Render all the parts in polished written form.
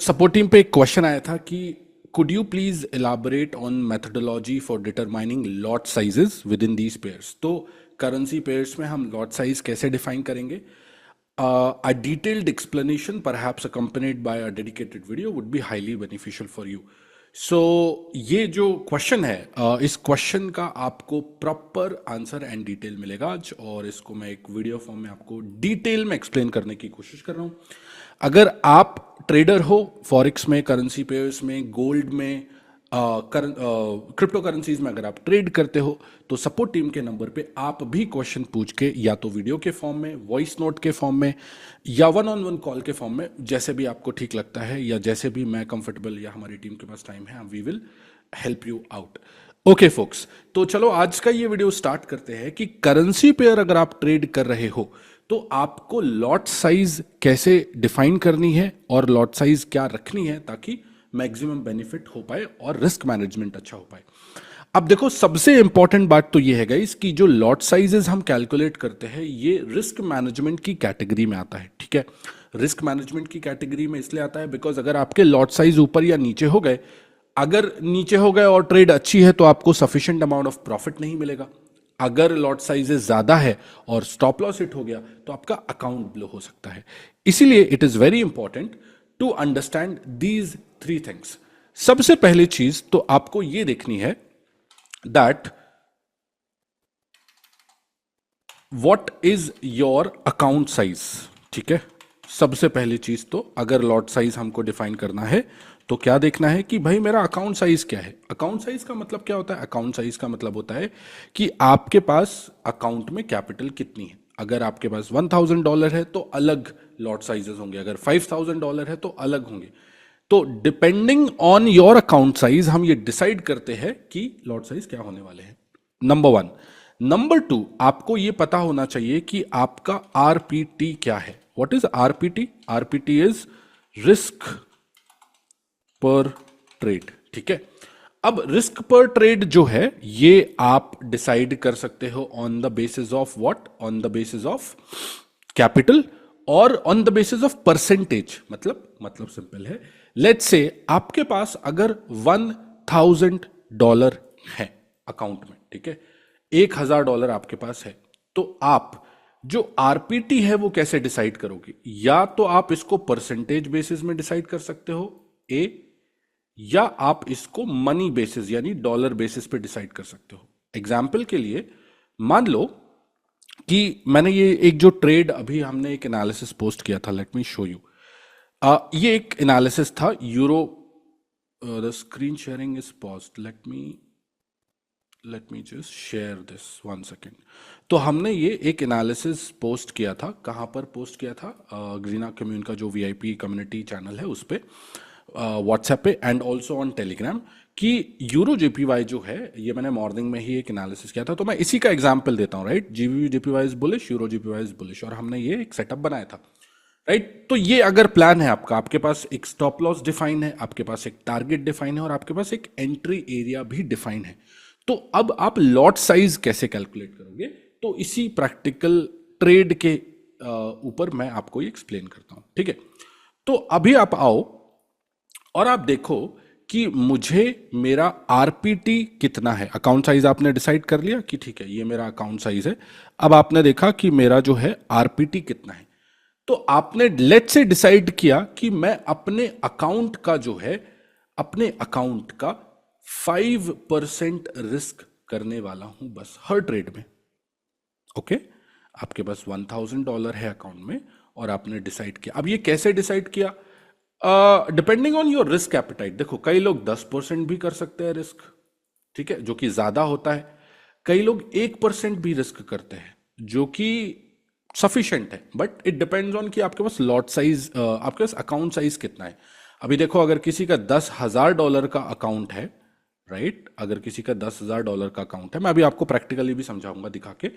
Support team पे एक question आया था कि could you please elaborate on methodology for determining lot sizes with in these pairs. तो करेंसी पेयर्स में हम लॉट साइज कैसे डिफाइन करेंगे? A detailed explanation perhaps accompanied by a dedicated video would be highly beneficial for you. सो ये जो question है, इस question का आपको प्रॉपर आंसर एंड डिटेल मिलेगा आज, और इसको मैं एक वीडियो फॉर्म में आपको डिटेल में एक्सप्लेन करने की कोशिश कर रहा हूँ। अगर आप ट्रेडर हो फॉरेक्स में, करेंसी पेयर्स में, गोल्ड में, क्रिप्टो करेंसीज में अगर आप ट्रेड करते हो तो सपोर्ट टीम के नंबर पे आप भी क्वेश्चन पूछ के, या तो वीडियो के फॉर्म में, वॉइस नोट के फॉर्म में, या वन ऑन वन कॉल के फॉर्म में, जैसे भी आपको ठीक लगता है या जैसे भी मैं कंफर्टेबल या हमारी टीम के पास टाइम है, we will help you out. Okay folks, तो चलो आज का ये वीडियो स्टार्ट करते हैं कि करेंसी पेयर अगर आप ट्रेड कर रहे हो तो आपको लॉट साइज कैसे डिफाइन करनी है और लॉट साइज क्या रखनी है ताकि मैक्सिमम बेनिफिट हो पाए और रिस्क मैनेजमेंट अच्छा हो पाए। अब देखो, सबसे इंपॉर्टेंट बात तो ये है गाइस कि जो लॉट साइजेस हम कैलकुलेट करते हैं ये रिस्क मैनेजमेंट की कैटेगरी में आता है। ठीक है, रिस्क मैनेजमेंट की कैटेगरी में इसलिए आता है बिकॉज अगर आपके लॉट साइज ऊपर या नीचे हो गए, अगर नीचे हो गए और ट्रेड अच्छी है तो आपको सफिशिएंट अमाउंट ऑफ प्रॉफिट नहीं मिलेगा। अगर लॉट साइजेस ज्यादा है और स्टॉप लॉस हिट हो गया तो आपका अकाउंट ब्लो हो सकता है। इसीलिए it is very important to understand these three things. सबसे पहली चीज तो आपको यह देखनी है that what is your account size. ठीक है, सबसे पहली चीज तो अगर लॉट साइज हमको डिफाइन करना है तो क्या देखना है कि भाई मेरा अकाउंट साइज क्या है। अकाउंट साइज का मतलब क्या होता है? अकाउंट साइज का मतलब होता है कि आपके पास अकाउंट में कैपिटल कितनी है। अगर आपके पास $1000 है तो अलग लॉट साइजेस होंगे, अगर $5000 है तो अलग होंगे। तो depending on your account size हम ये डिसाइड करते हैं कि लॉट साइज क्या होने वाले हैं। नंबर 1। नंबर 2, आपको ये पता होना चाहिए कि आपका आरपीटी क्या है। What is RPT? RPT is risk पर ट्रेड। ठीक है, अब रिस्क पर ट्रेड जो है ये आप डिसाइड कर सकते हो on the basis of what? On the basis of capital और on the basis of percentage. मतलब सिंपल है, लेट्स से आपके पास अगर $1000 है अकाउंट में, ठीक है, $1000 आपके पास है, तो आप जो आरपीटी है वो कैसे डिसाइड करोगे? या तो आप इसको परसेंटेज बेसिस में डिसाइड कर सकते हो ए, या आप इसको मनी बेसिस यानी डॉलर बेसिस पे डिसाइड कर सकते हो। एग्जाम्पल के लिए मान लो कि मैंने ये एक जो ट्रेड अभी हमने एक एनालिसिस पोस्ट किया था, लेट मी शो यू। ये एक एनालिसिस था euro, the screen sharing is paused, let me just share this 1 second. तो हमने ये एक एनालिसिस पोस्ट किया था, कहां पर पोस्ट किया था? ग्रीना कम्युन का जो वीआईपी कम्युनिटी चैनल है उस पर, व्हाट्सएप पे एंड ऑल्सो ऑन टेलीग्राम, कि यूरो जेपीवाई जो है ये मैंने मॉर्निंग में ही एक एनालिसिस किया था। तो मैं इसी का एग्जांपल देता हूं, right? GBP JPY is bullish, euro JPY is bullish, और हमने ये एक सेटअप बनाया था, राइट? तो ये अगर प्लान है आपका, आपके पास एक स्टॉप लॉस डिफाइन है, आपके पास एक टारगेट डिफाइन है और आपके पास एक एंट्री एरिया भी डिफाइन है, तो अब आप लॉट साइज कैसे कैलकुलेट करोगे? तो इसी प्रैक्टिकल ट्रेड के ऊपर मैं आपको ये एक्सप्लेन करता हूं। ठीक है, तो अभी आप आओ और आप देखो कि मुझे मेरा आरपीटी कितना है। अकाउंट साइज आपने डिसाइड कर लिया कि ठीक है ये मेरा अकाउंट साइज है। अब आपने देखा कि मेरा जो है आरपीटी कितना है, तो आपने लेट से डिसाइड किया कि मैं अपने अकाउंट का जो है, अपने अकाउंट का 5% रिस्क करने वाला हूं बस हर ट्रेड में। ओके, आपके पास $1000 है अकाउंट में और आपने डिसाइड किया। अब ये कैसे डिसाइड किया? Depending on your risk appetite. देखो, कई लोग 10% भी कर सकते हैं रिस्क, ठीक है, जो कि ज्यादा होता है। कई लोग 1% भी रिस्क करते हैं, जो कि सफिशिएंट है। बट इट डिपेंड्स ऑन कि आपके पास लॉट साइज, आपके पास अकाउंट साइज कितना है। अभी देखो, अगर किसी का $10,000 का अकाउंट है, राइट, अगर किसी का $10,000 का अकाउंट है, मैं अभी आपको प्रैक्टिकली भी समझाऊंगा दिखा के,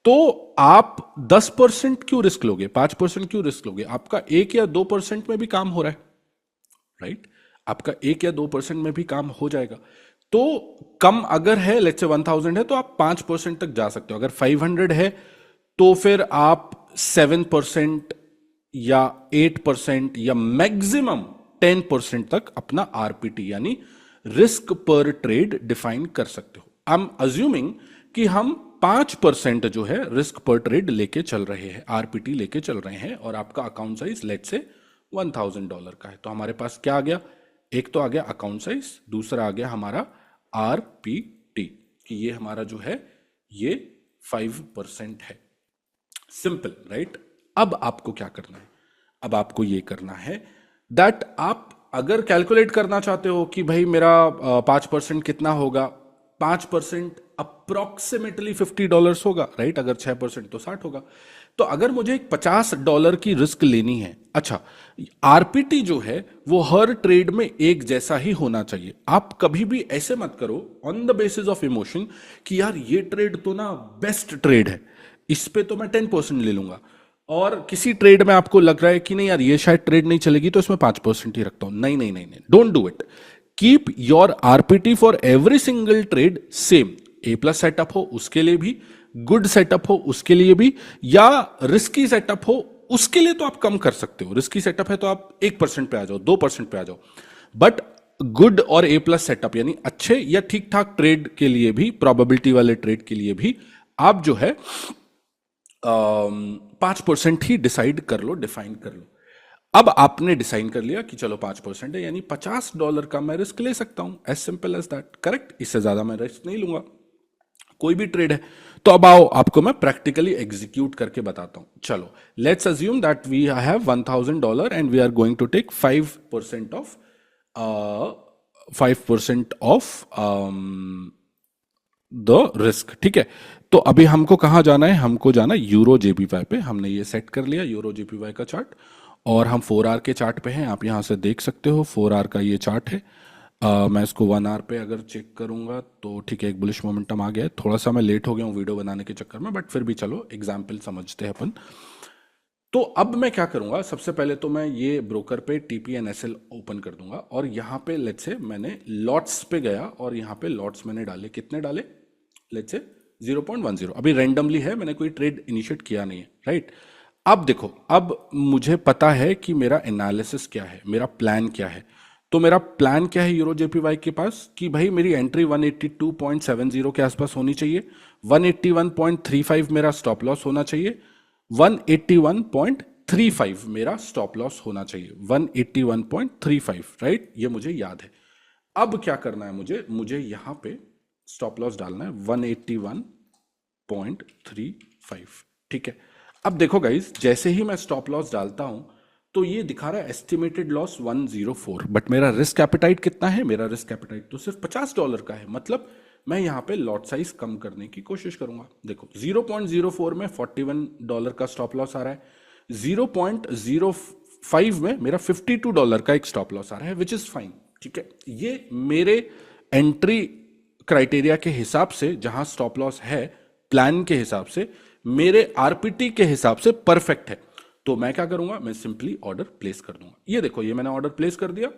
तो आप 10% क्यों रिस्क लोगे, 5% क्यों रिस्क लोगे? आपका 1 या 2% में भी काम हो रहा है, राइट? आपका 1 या 2% में भी काम हो जाएगा। तो कम अगर है, लेट्स से 1000 है, तो आप 5% तक जा सकते हो। अगर 500 है तो फिर आप 7% या 8% या मैक्सिमम 10% तक अपना आरपीटी यानी रिस्क पर ट्रेड डिफाइन कर सकते हो। आई एम अज्यूमिंग कि हम 5% जो है रिस्क पर ट्रेड लेके चल रहे हैं, आरपीटी लेके चल रहे हैं, और आपका अकाउंट साइज लेट से $1000 का है। तो हमारे पास क्या आ गया, एक तो आ गया अकाउंट साइज, दूसरा आ गया हमारा आरपीटी कि ये हमारा जो है ये 5% है। Simple, right? अब आपको क्या करना है, अब आपको ये करना है दैट आप अगर कैलकुलेट करना चाहते हो कि भाई मेरा 5% कितना होगा, 5% अप्रोक्सीमेटली $50 होगा, राइट? अगर 6% तो 60 होगा। तो अगर मुझे $50 की रिस्क लेनी है, अच्छा, आरपीटी जो है वो हर ट्रेड में एक जैसा ही होना चाहिए। आप कभी भी ऐसे मत करो on the basis of emotion कि यार ये ट्रेड तो ना बेस्ट ट्रेड है, इस पे तो मैं 10% ले लूंगा, और किसी ट्रेड में आपको लग रहा है कि नहीं यार ये शायद ट्रेड नहीं चलेगी तो इसमें 5% ही रखता हूं। नहीं नहीं नहीं नहीं, don't do it. Keep your RPT for every single trade same. A plus setup हो उसके लिए भी, गुड सेटअप हो उसके लिए भी, या रिस्की सेटअप हो उसके लिए तो आप कम कर सकते हो। रिस्की सेटअप है तो आप 1% पे आ जाओ, 2% पे आ जाओ, बट गुड और ए प्लस सेटअप यानी अच्छे या ठीक ठाक ट्रेड के लिए भी, प्रोबेबिलिटी वाले ट्रेड के लिए भी आप जो है 5% ही डिसाइड कर लो, डिफाइन कर लो। अब आपने डिसाइड कर लिया कि चलो 5% है, यानी $50 का मैं रिस्क ले सकता हूं, as simple as that, correct? इससे ज्यादा मैं रिस्क नहीं लूंगा, कोई भी ट्रेड है। तो अब आओ आपको मैं प्रैक्टिकली एग्जीक्यूट करके बताता हूं। चलो, let's assume that we have $1000 and we are going to take 5% of 5% of the risk, ठीक है? तो अभी हमको कहां जाना है, हमको जाना है यूरो जेपीवाई पे। हमने ये सेट कर लिया यूरो जेपीवाई का चार्ट, और हम 4 आवर के चार्ट पे हैं। आप यहां से देख सकते हो 4 आवर का ये चार्ट है। मैं इसको 1 आवर पे अगर चेक करूंगा तो ठीक है, एक बुलिश मोमेंटम आ गया है। थोड़ा सा मैं लेट हो गया हूँ वीडियो बनाने के चक्कर में, बट फिर भी चलो एग्जाम्पल समझते हैं अपन। तो अब मैं क्या करूंगा, सबसे पहले तो मैं ये ब्रोकर पे TPNSL ओपन कर दूंगा, और यहां पे लेट्स से मैंने लॉट्स पे गया और यहां पे लॉट्स मैंने डाले, कितने डाले, लेट्स से 0.10। अभी रैंडमली है, मैंने कोई ट्रेड इनिशिएट किया नहीं है, राइट? अब देखो, अब मुझे पता है कि मेरा एनालिसिस क्या है, मेरा प्लान क्या है। तो मेरा प्लान क्या है यूरो जेपीवाई के पास कि भाई मेरी एंट्री 182.70 के आसपास होनी चाहिए, 181.35 मेरा स्टॉप लॉस होना चाहिए, 181.35 मेरा स्टॉप लॉस होना चाहिए, 181.35, राइट? ये मुझे याद है। अब क्या करना है मुझे यहां पे स्टॉप लॉस डालना है 181.35, ठीक है? अब देखो गाइस, जैसे ही मैं स्टॉप लॉस डालता हूं तो ये दिखा रहा है एस्टिमेटेड लॉस 104, बट मेरा रिस्क एपेटाइट कितना है, मेरा रिस्क एपेटाइट तो सिर्फ $50 का है। मतलब मैं यहां पे लॉट साइज कम करने की कोशिश करूंगा। देखो 0.04 में $41 का स्टॉप लॉस आ रहा है, 0.05 में मेरा $52 का एक स्टॉप लॉस आ रहा है, विच इज फाइन, ठीक है? ये मेरे एंट्री क्राइटेरिया के हिसाब से, जहां स्टॉप लॉस है, प्लान के हिसाब से, मेरे आरपीटी के हिसाब से परफेक्ट है। तो मैं क्या करूंगा, मैं सिंपली ऑर्डर प्लेस कर दूंगा। ये देखो, ये मैंने ऑर्डर प्लेस कर दिया,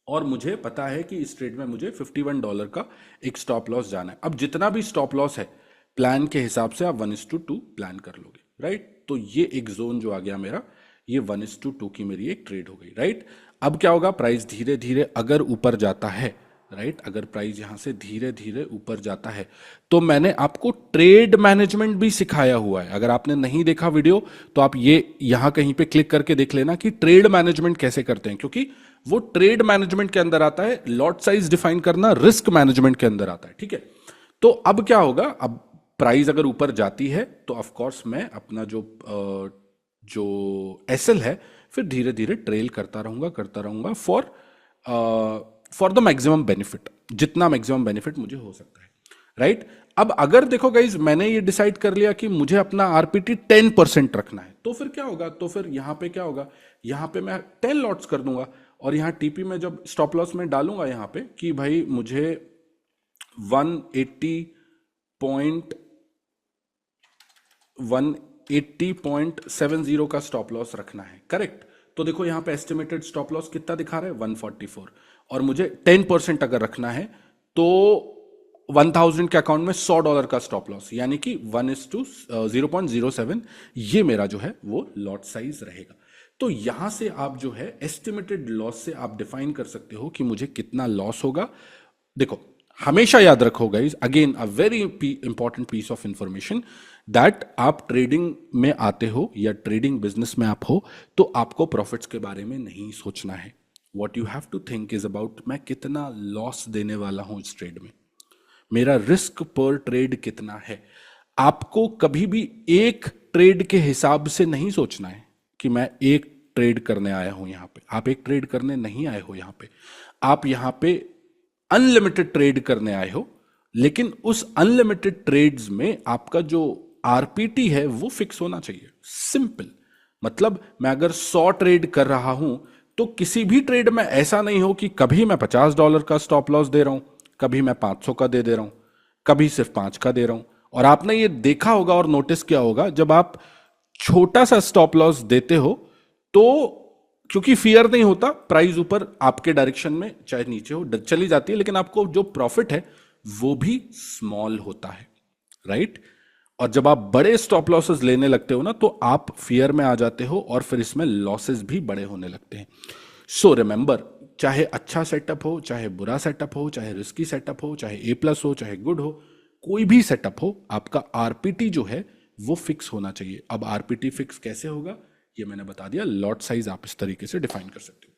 और मुझे पता है कि इस ट्रेड में मुझे $51 का एक स्टॉप लॉस जाना है। अब जितना भी स्टॉप लॉस है प्लान के हिसाब से आप 1:2 प्लान कर लोगे, राइट? तो ये एक जोन जो आ गया मेरा, ये 1:2 की मेरी एक ट्रेड हो गई, राइट? अब क्या होगा, प्राइस धीरे धीरे अगर ऊपर जाता है, राइट, अगर प्राइस यहां से धीरे धीरे ऊपर जाता है, तो मैंने आपको ट्रेड मैनेजमेंट भी सिखाया हुआ है। अगर आपने नहीं देखा वीडियो तो आप ये यहां कहीं पे क्लिक करके देख लेना कि ट्रेड मैनेजमेंट कैसे करते हैं, क्योंकि वो ट्रेड मैनेजमेंट के अंदर आता है, लॉट साइज डिफाइन करना रिस्क मैनेजमेंट के अंदर आता है, ठीक है? तो अब क्या होगा, अब प्राइस अगर ऊपर जाती है तो ऑफ कोर्स मैं अपना जो एसएल है फिर धीरे धीरे ट्रेल करता रहूंगा फॉर द मैक्सिमम बेनिफिट, जितना मैक्सिमम बेनिफिट मुझे हो सकता है, राइट? अब अगर देखो गाइज, मैंने ये डिसाइड कर लिया कि मुझे अपना आरपीटी 10% रखना है, तो फिर क्या होगा, तो फिर यहां पे क्या होगा, यहां पे मैं 10 लॉट्स कर दूंगा, और यहां टीपी में जब स्टॉप लॉस में डालूंगा यहां पे कि भाई मुझे 180.70 का स्टॉप लॉस रखना है, करेक्ट? तो देखो यहां पे एस्टिमेटेड स्टॉप लॉस कितना दिखा रहा है, 144, और मुझे 10% अगर रखना है तो 1000 के अकाउंट में $100 का स्टॉप लॉस, यानी कि 1:0.07, ये मेरा जो है वो लॉट साइज रहेगा। तो यहां से आप जो है एस्टिमेटेड लॉस से आप डिफाइन कर सकते हो कि मुझे कितना लॉस होगा। देखो, हमेशा याद रखो guys, again a very important piece of information, that आप ट्रेडिंग में आते हो या ट्रेडिंग बिजनेस में आप हो तो आपको प्रॉफिट्स के बारे में नहीं सोचना है। What you have to think is about मैं कितना लॉस देने वाला हूं इस ट्रेड में, मेरा रिस्क पर ट्रेड कितना है। आपको कभी भी एक ट्रेड के हिसाब से नहीं सोचना है कि मैं एक ट्रेड करने आया हूं यहां पे। आप एक ट्रेड करने नहीं आए हो यहां पे, आप यहां पे अनलिमिटेड ट्रेड करने आए हो। लेकिन उस अनलिमिटेड ट्रेड्स में आपका जो आरपीटी है वो फिक्स होना चाहिए। सिंपल मतलब, मैं अगर 100 ट्रेड कर रहा हूं तो किसी भी ट्रेड में ऐसा नहीं हो कि कभी मैं $50 का स्टॉप लॉस दे रहा हूं, कभी मैं 500 का दे दे रहा हूं, कभी सिर्फ 5 का दे रहा हूं। और आपने ये देखा होगा और नोटिस किया होगा, जब आप छोटा सा स्टॉप लॉस देते हो तो क्योंकि फियर नहीं होता, प्राइस ऊपर आपके डायरेक्शन में चाहे नीचे हो चली जाती है, लेकिन आपको जो प्रॉफिट है वो भी स्मॉल होता है, राइट। और जब आप बड़े स्टॉप लॉसेस लेने लगते हो ना तो आप फियर में आ जाते हो और फिर इसमें लॉसेस भी बड़े होने लगते हैं। सो रिमेंबर, चाहे अच्छा सेटअप हो, चाहे बुरा सेटअप हो, चाहे रिस्की सेटअप हो, चाहे A+ हो, चाहे गुड हो, कोई भी सेटअप हो, आपका आरपीटी जो है वो फिक्स होना चाहिए। अब आरपीटी फिक्स कैसे होगा ये मैंने बता दिया। लॉट साइज आप इस तरीके से डिफाइन कर सकते हो।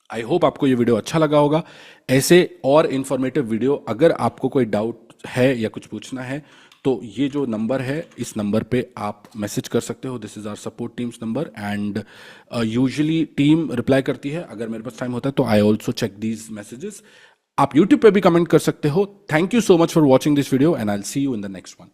आई होप आपको ये वीडियो अच्छा लगा होगा। ऐसे और इंफॉर्मेटिव वीडियो अगर आपको कोई डाउट है या कुछ पूछना है तो ये जो नंबर है इस नंबर पे आप मैसेज कर सकते हो। This is our support teams number and usually team reply करती है। अगर मेरे पास टाइम होता है तो I also check these messages. आप यूट्यूब पे भी कमेंट कर सकते हो। Thank you so much for watching this video and I will see you in the next one.